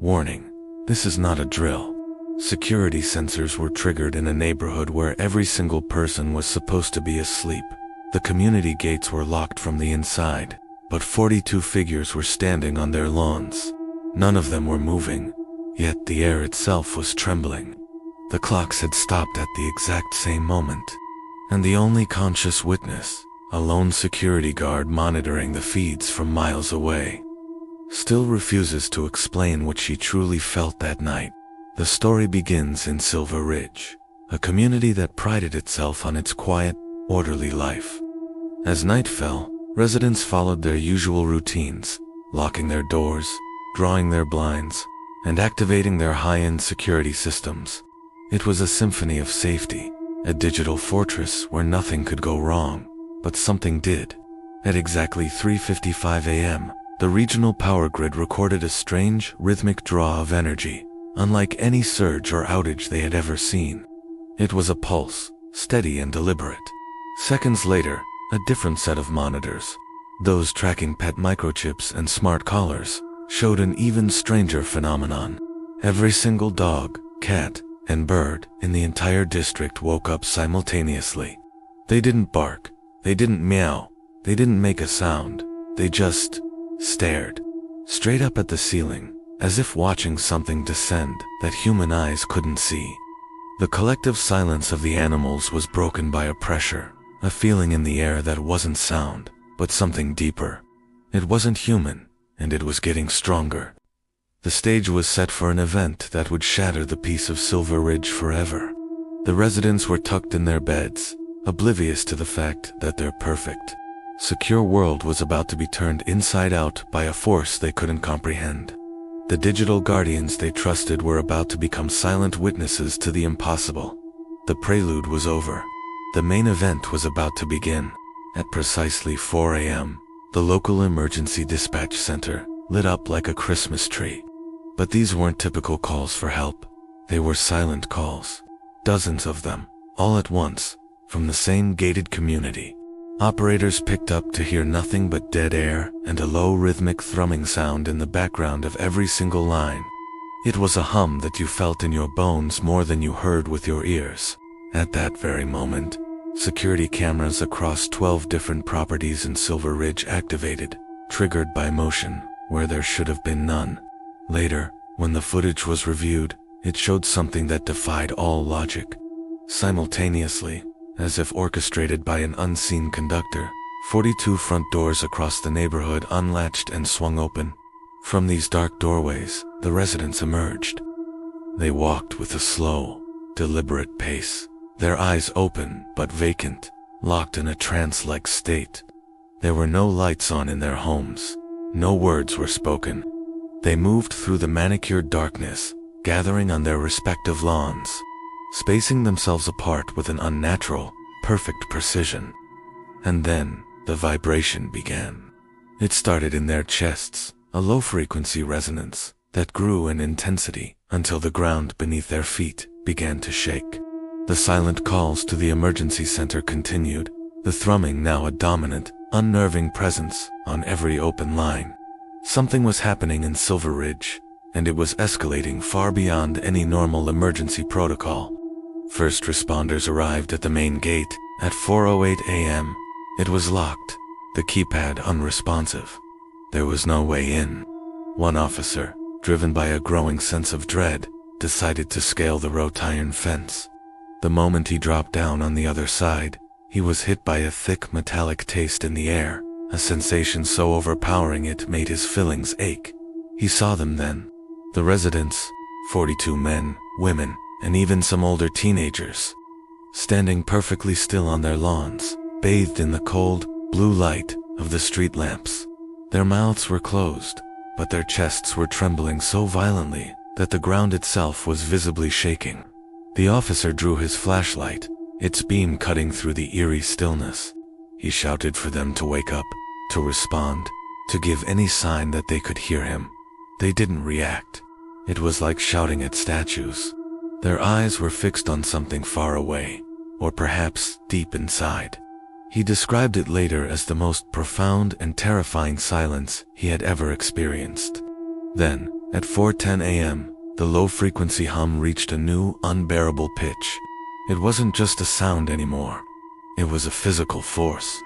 Warning, this is not a drill. Security sensors were triggered in a neighborhood where every single person was supposed to be asleep. The community gates were locked from the inside, but 42 figures were standing on their lawns. None of them were moving, yet the air itself was trembling. The clocks had stopped at the exact same moment, and the only conscious witness, a lone security guard monitoring the feeds from miles away, still refuses to explain what she truly felt that night. The story begins in Silver Ridge, a community that prided itself on its quiet, orderly life. As night fell, residents followed their usual routines, locking their doors, drawing their blinds, and activating their high-end security systems. It was a symphony of safety, a digital fortress where nothing could go wrong, but something did. At exactly 3:55 a.m., the regional power grid recorded a strange, rhythmic draw of energy, unlike any surge or outage they had ever seen. It was a pulse, steady and deliberate. Seconds later, a different set of monitors, those tracking pet microchips and smart collars, showed an even stranger phenomenon. Every single dog, cat, and bird in the entire district woke up simultaneously. They didn't bark, they didn't meow, they didn't make a sound, they just stared straight up at the ceiling, as if watching something descend that human eyes couldn't see. The collective silence of the animals was broken by a pressure, a feeling in the air that wasn't sound, but something deeper. It wasn't human, and it was getting stronger. The stage was set for an event that would shatter the peace of Silver Ridge forever. The residents were tucked in their beds, oblivious to the fact that their perfect, secure world was about to be turned inside out by a force they couldn't comprehend. The digital guardians they trusted were about to become silent witnesses to the impossible. The prelude was over. The main event was about to begin. At precisely 4 a.m., the local emergency dispatch center lit up like a Christmas tree. But these weren't typical calls for help. They were silent calls. Dozens of them, all at once, from the same gated community. Operators picked up to hear nothing but dead air and a low rhythmic thrumming sound in the background of every single line. It was a hum that you felt in your bones more than you heard with your ears. At that very moment, security cameras across 12 different properties in Silver Ridge activated, triggered by motion where there should have been none. Later, when the footage was reviewed, it showed something that defied all logic. Simultaneously, as if orchestrated by an unseen conductor, 42 front doors across the neighborhood unlatched and swung open. From these dark doorways, the residents emerged. They walked with a slow, deliberate pace, their eyes open but vacant, locked in a trance-like state. There were no lights on in their homes. No words were spoken. They moved through the manicured darkness, gathering on their respective lawns, spacing themselves apart with an unnatural, perfect precision. And then, the vibration began. It started in their chests, a low-frequency resonance that grew in intensity until the ground beneath their feet began to shake. The silent calls to the emergency center continued, the thrumming now a dominant, unnerving presence on every open line. Something was happening in Silver Ridge, and it was escalating far beyond any normal emergency protocol. First responders arrived at the main gate at 4:08 a.m. It was locked, the keypad unresponsive. There was no way in. One officer, driven by a growing sense of dread, decided to scale the wrought iron fence. The moment he dropped down on the other side, he was hit by a thick metallic taste in the air, a sensation so overpowering it made his fillings ache. He saw them then. The residents, 42 men, women, and even some older teenagers, standing perfectly still on their lawns, bathed in the cold, blue light of the street lamps. Their mouths were closed, but their chests were trembling so violently that the ground itself was visibly shaking. The officer drew his flashlight, its beam cutting through the eerie stillness. He shouted for them to wake up, to respond, to give any sign that they could hear him. They didn't react. It was like shouting at statues. Their eyes were fixed on something far away, or perhaps deep inside. He described it later as the most profound and terrifying silence he had ever experienced. Then, At 4:10 a.m., the low-frequency hum reached a new, unbearable pitch. It wasn't just a sound anymore. It was a physical force.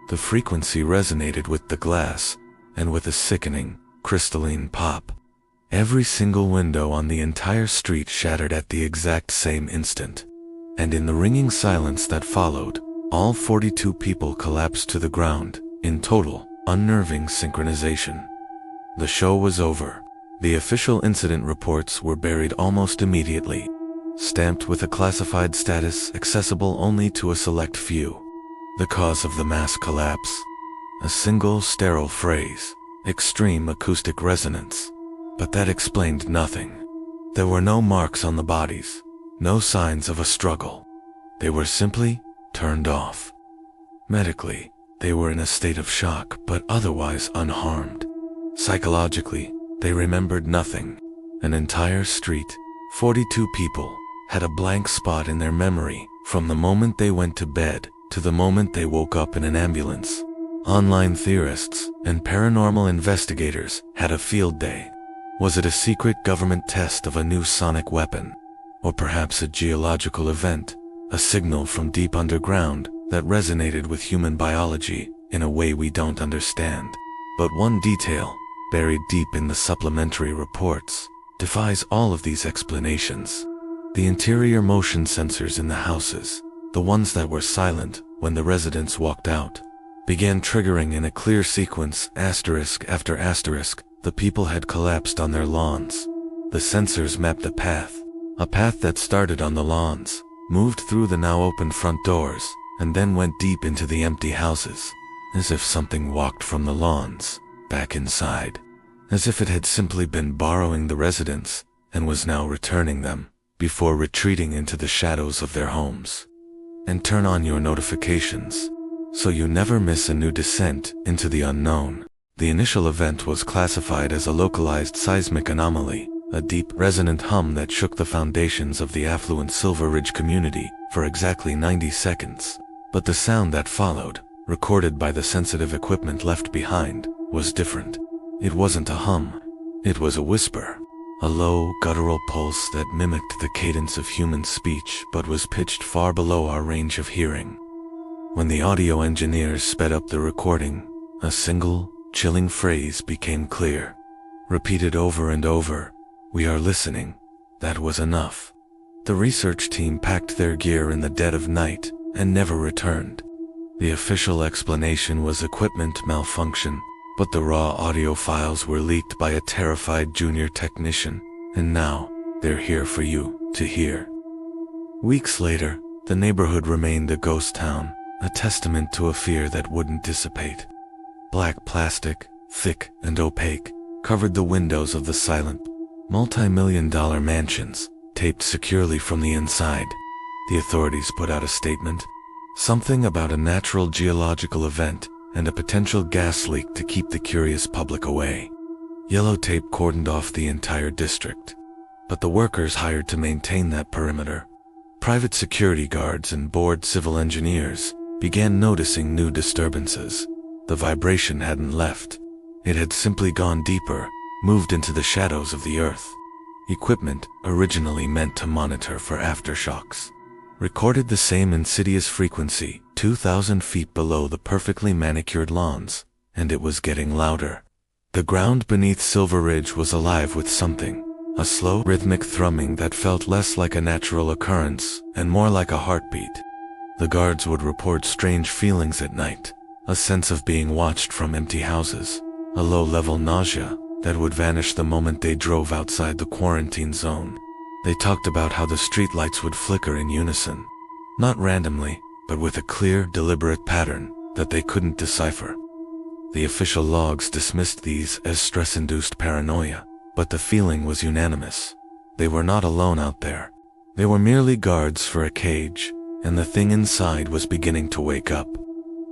The frequency resonated with the glass, and with a sickening, crystalline pop. Every single window on the entire street shattered at the exact same instant. And in the ringing silence that followed, all 42 people collapsed to the ground, in total, unnerving synchronization. The show was over. The official incident reports were buried almost immediately, stamped with a classified status accessible only to a select few. The cause of the mass collapse? A single sterile phrase, extreme acoustic resonance. But that explained nothing. There were no marks on the bodies, no signs of a struggle. They were simply turned off. Medically, they were in a state of shock, but otherwise unharmed. Psychologically, they remembered nothing. An entire street, 42 people, had a blank spot in their memory from the moment they went to bed to the moment they woke up in an ambulance. Online theorists and paranormal investigators had a field day. Was it a secret government test of a new sonic weapon? Or perhaps a geological event, a signal from deep underground that resonated with human biology in a way we don't understand? But one detail, buried deep in the supplementary reports, defies all of these explanations. The interior motion sensors in the houses, the ones that were silent when the residents walked out, began triggering in a clear sequence, asterisk after asterisk. The people had collapsed on their lawns. The sensors mapped a path that started on the lawns, moved through the now open front doors, and then went deep into the empty houses, as if something walked from the lawns, back inside. As if it had simply been borrowing the residents, and was now returning them, before retreating into the shadows of their homes. And turn on your notifications, so you never miss a new descent into the unknown. The initial event was classified as a localized seismic anomaly, a deep, resonant hum that shook the foundations of the affluent Silver Ridge community for exactly 90 seconds. But the sound that followed, recorded by the sensitive equipment left behind, was different. It wasn't a hum. It was a whisper. A low, guttural pulse that mimicked the cadence of human speech but was pitched far below our range of hearing. When the audio engineers sped up the recording, a single, chilling phrase became clear. Repeated over and over, "We are listening." That was enough. The research team packed their gear in the dead of night and never returned. The official explanation was equipment malfunction, but the raw audio files were leaked by a terrified junior technician, and now they're here for you to hear. Weeks later, the neighborhood remained a ghost town, a testament to a fear that wouldn't dissipate. Black plastic, thick and opaque, covered the windows of the silent, multi-million-dollar mansions, taped securely from the inside. The authorities put out a statement, something about a natural geological event and a potential gas leak to keep the curious public away. Yellow tape cordoned off the entire district. But the workers hired to maintain that perimeter, private security guards and bored civil engineers, began noticing new disturbances. The vibration hadn't left. It had simply gone deeper, moved into the shadows of the earth. Equipment, originally meant to monitor for aftershocks, recorded the same insidious frequency 2,000 feet below the perfectly manicured lawns, and it was getting louder. The ground beneath Silver Ridge was alive with something, a slow, rhythmic thrumming that felt less like a natural occurrence and more like a heartbeat. The guards would report strange feelings at night, a sense of being watched from empty houses, a low-level nausea that would vanish the moment they drove outside the quarantine zone. They talked about how the streetlights would flicker in unison, not randomly, but with a clear, deliberate pattern that they couldn't decipher. The official logs dismissed these as stress-induced paranoia, but the feeling was unanimous. They were not alone out there. They were merely guards for a cage, and the thing inside was beginning to wake up.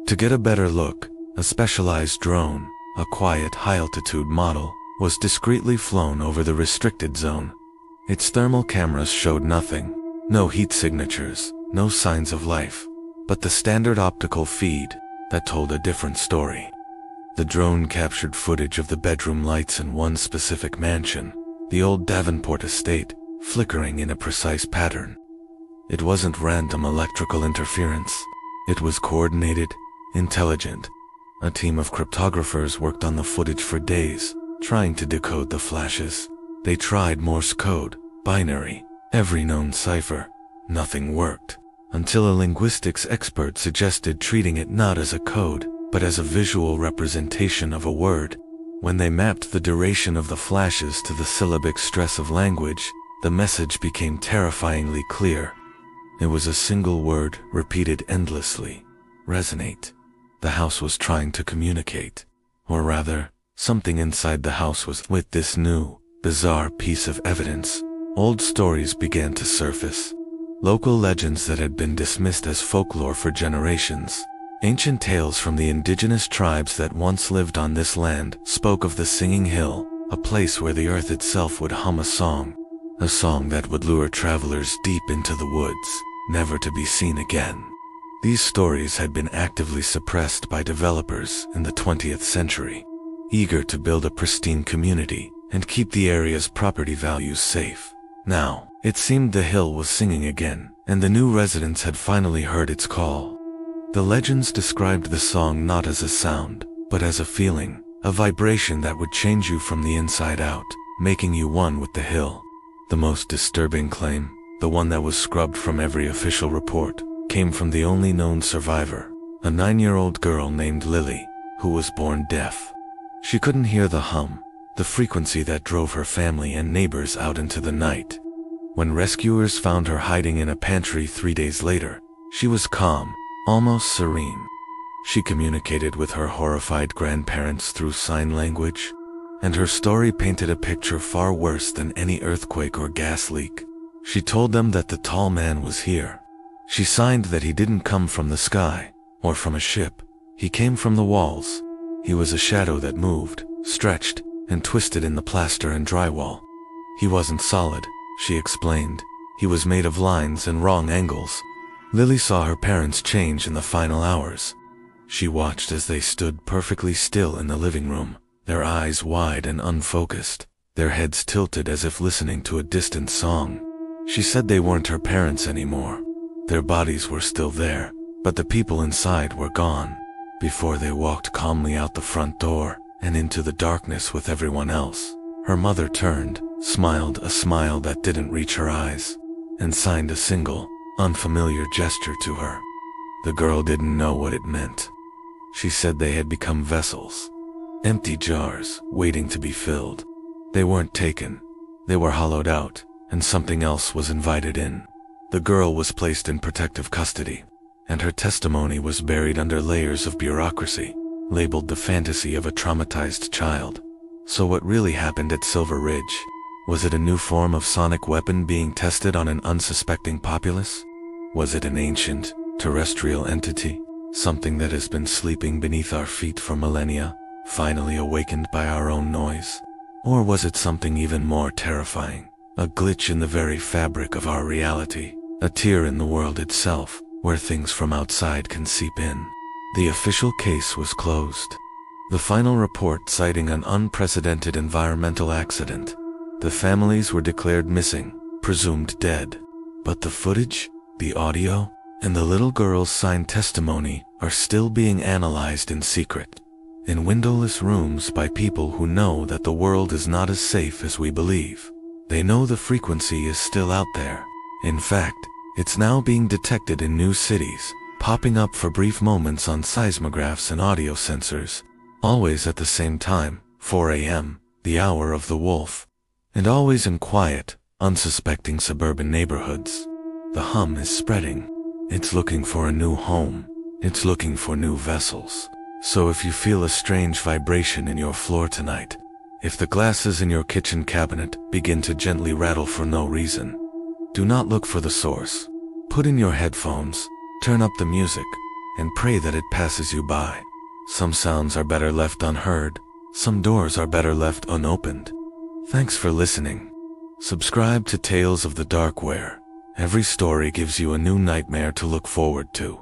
To get a better look, a specialized drone, a quiet, high-altitude model, was discreetly flown over the restricted zone. Its thermal cameras showed nothing, no heat signatures, no signs of life, but the standard optical feed that told a different story. The drone captured footage of the bedroom lights in one specific mansion, the old Davenport estate, flickering in a precise pattern. It wasn't random electrical interference. It was coordinated, intelligent. A team of cryptographers worked on the footage for days, trying to decode the flashes. They tried Morse code, binary, every known cipher. Nothing worked, until a linguistics expert suggested treating it not as a code, but as a visual representation of a word. When they mapped the duration of the flashes to the syllabic stress of language, the message became terrifyingly clear. It was a single word, repeated endlessly. Resonate. The house was trying to communicate. Or rather, something inside the house was. With this new, bizarre piece of evidence, old stories began to surface. Local legends that had been dismissed as folklore for generations. Ancient tales from the indigenous tribes that once lived on this land spoke of the Singing Hill, a place where the earth itself would hum a song that would lure travelers deep into the woods, never to be seen again. These stories had been actively suppressed by developers in the 20th century, eager to build a pristine community and keep the area's property values safe. Now, it seemed the hill was singing again, and the new residents had finally heard its call. The legends described the song not as a sound, but as a feeling, a vibration that would change you from the inside out, making you one with the hill. The most disturbing claim, the one that was scrubbed from every official report, came from the only known survivor, a 9-year-old girl named Lily, who was born deaf. She couldn't hear the hum, the frequency that drove her family and neighbors out into the night. When rescuers found her hiding in a pantry 3 days later, she was calm, almost serene. She communicated with her horrified grandparents through sign language, and her story painted a picture far worse than any earthquake or gas leak. She told them that the tall man was here. She signed that he didn't come from the sky, or from a ship. He came from the walls. He was a shadow that moved, stretched, and twisted in the plaster and drywall. He wasn't solid, she explained. He was made of lines and wrong angles. Lily saw her parents change in the final hours. She watched as they stood perfectly still in the living room, their eyes wide and unfocused, their heads tilted as if listening to a distant song. She said they weren't her parents anymore. Their bodies were still there, but the people inside were gone. Before they walked calmly out the front door and into the darkness with everyone else, her mother turned, smiled a smile that didn't reach her eyes, and signed a single, unfamiliar gesture to her. The girl didn't know what it meant. She said they had become vessels, empty jars waiting to be filled. They weren't taken. They were hollowed out, and something else was invited in. The girl was placed in protective custody, and her testimony was buried under layers of bureaucracy, labeled the fantasy of a traumatized child. So what really happened at Silver Ridge? Was it a new form of sonic weapon being tested on an unsuspecting populace? Was it an ancient, terrestrial entity, something that has been sleeping beneath our feet for millennia, finally awakened by our own noise? Or was it something even more terrifying, a glitch in the very fabric of our reality, a tear in the world itself, where things from outside can seep in? The official case was closed. The final report citing an unprecedented environmental accident. The families were declared missing, presumed dead. But the footage, the audio, and the little girl's signed testimony are still being analyzed in secret, in windowless rooms by people who know that the world is not as safe as we believe. They know the frequency is still out there. In fact, it's now being detected in new cities, popping up for brief moments on seismographs and audio sensors, always at the same time, 4 a.m., the hour of the wolf, and always in quiet, unsuspecting suburban neighborhoods. The hum is spreading. It's looking for a new home. It's looking for new vessels. So if you feel a strange vibration in your floor tonight, if the glasses in your kitchen cabinet begin to gently rattle for no reason, do not look for the source. Put in your headphones, turn up the music, and pray that it passes you by. Some sounds are better left unheard. Some doors are better left unopened. Thanks for listening. Subscribe to Tales of the Dark, where every story gives you a new nightmare to look forward to.